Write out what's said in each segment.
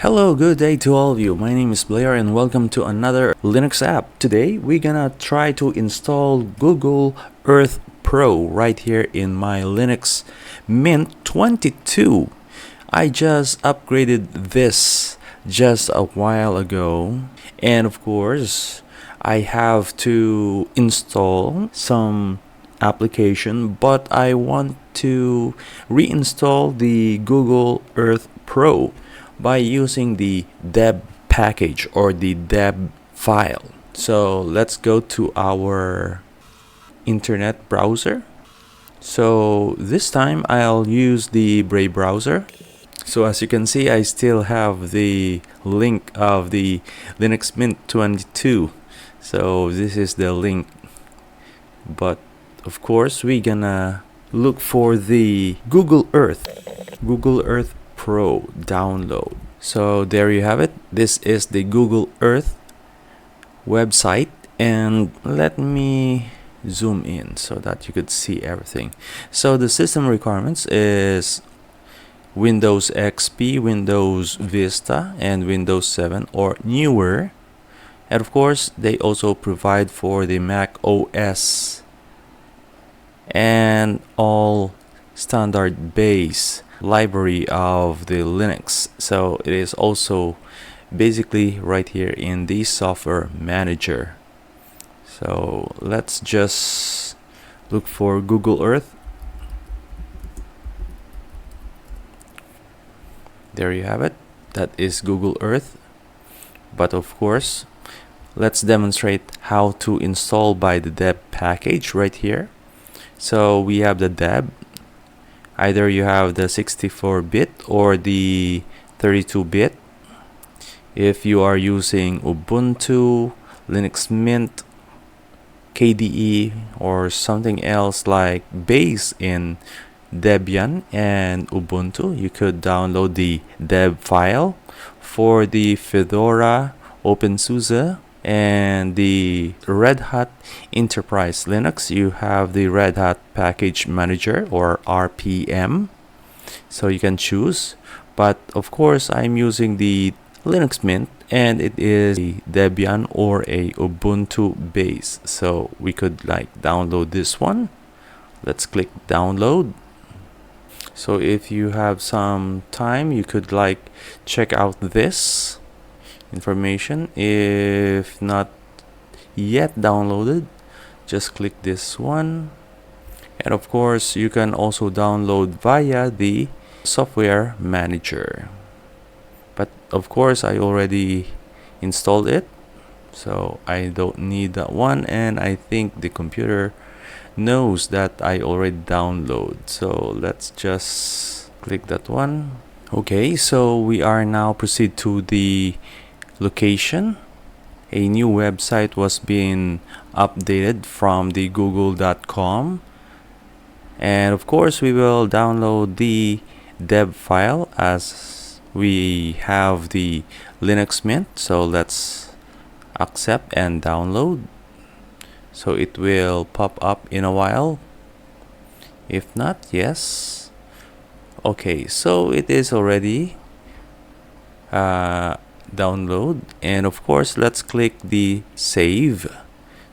Hello, good day to all of you. My name is Blair and welcome to another Linux app. Today we're gonna try to install Google Earth Pro right here in my Linux Mint 22. I just upgraded this just a while ago, and of course I have to install some application, but I want to reinstall the Google Earth Pro by using the deb package or the deb file. So let's go to our internet browser. So this time I'll use the Brave browser. So as you can see, I still have the link of the Linux Mint 22. So this is the link, but of course we're gonna look for the Google Earth Pro download. So there you have it. This is the Google Earth website, and let me zoom in so that you could see everything. So the system requirements is Windows XP, Windows Vista, and Windows 7 or newer. And of course they also provide for the Mac OS and all standard base library of the Linux. So it is also basically right here in the software manager. So let's just look for Google Earth. There you have it. That is Google Earth. But of course let's demonstrate how to install by the deb package right here. So we have the deb. Either you have the 64-bit or the 32-bit. If you are using Ubuntu, Linux Mint, KDE, or something else like base in Debian and Ubuntu, you could download the deb file. For the Fedora, OpenSUSE, and the Red Hat Enterprise Linux, you have the Red Hat Package Manager or RPM, so you can choose. But of course I'm using the Linux Mint, and it is a Debian or a Ubuntu base, so we could like download this one. Let's click download. So if you have some time, you could like check out this information. If not yet downloaded, just click this one. And of course you can also download via the software manager, but of course I already installed it, so I don't need that one, and I think the computer knows that I already download. So let's just click that one. Okay, so we are now proceed to the location. A new website was being updated from the google.com, and of course we will download the deb file as we have the Linux Mint. So let's accept and download. So it will pop up in a while. If not, yes. Okay, so it is already download, and of course let's click the save.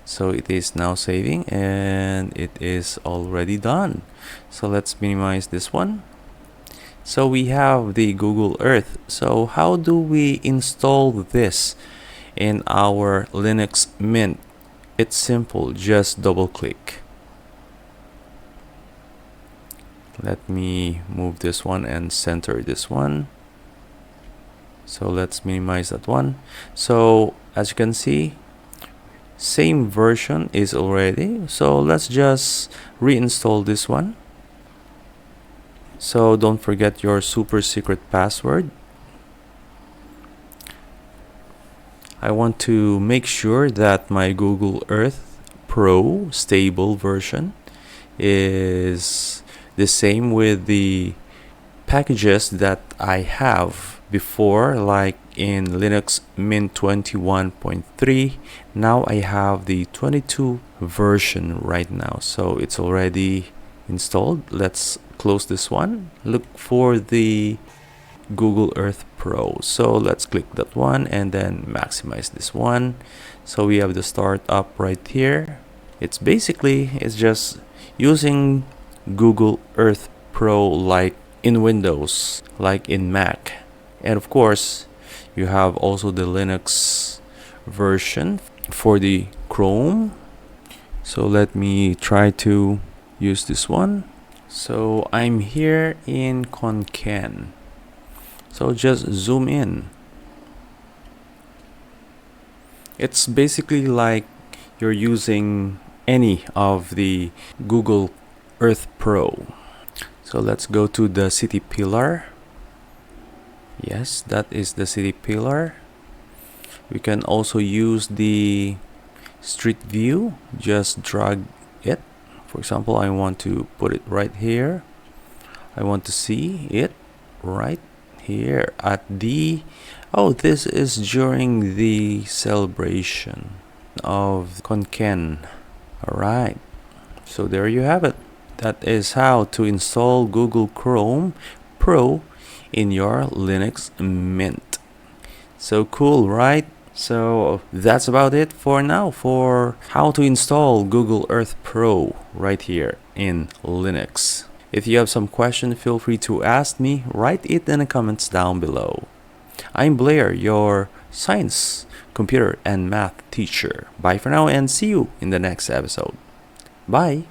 So it is now saving and it is already done. So let's minimize this one. So we have the Google Earth. So how do we install this in our Linux Mint? It's simple, just double click. Let me move this one and center this one. So let's minimize that one. So as you can see, same version is already. So let's just reinstall this one. So don't forget your super secret password. I want to make sure that my Google Earth Pro stable version is the same with the packages that I have before, like in Linux Mint 21.3. Now I have the 22 version right now, so it's already installed. Let's close this one. Look for the Google Earth Pro. So let's click that one and then maximize this one. So we have the start up right here. It's just using Google Earth Pro like in Windows, like in Mac. And of course, you have also the Linux version for the Chrome. So let me try to use this one. So I'm here in Compac. So just zoom in. It's basically like you're using any of the Google Earth Pro. So let's go to the city pillar. Yes, that is the city pillar. We can also use the street view. Just drag it. For example, I want to put it right here. I want to see it right here at the... Oh, this is during the celebration of Compac. Alright, so there you have it. That is how to install Google Chrome Pro in your Linux Mint. So cool, right? So that's about it for now for how to install Google Earth Pro right here in Linux. If you have some question, feel free to ask me. Write it in the comments down below. I'm Blair, your science, computer, and math teacher. Bye for now and see you in the next episode. Bye!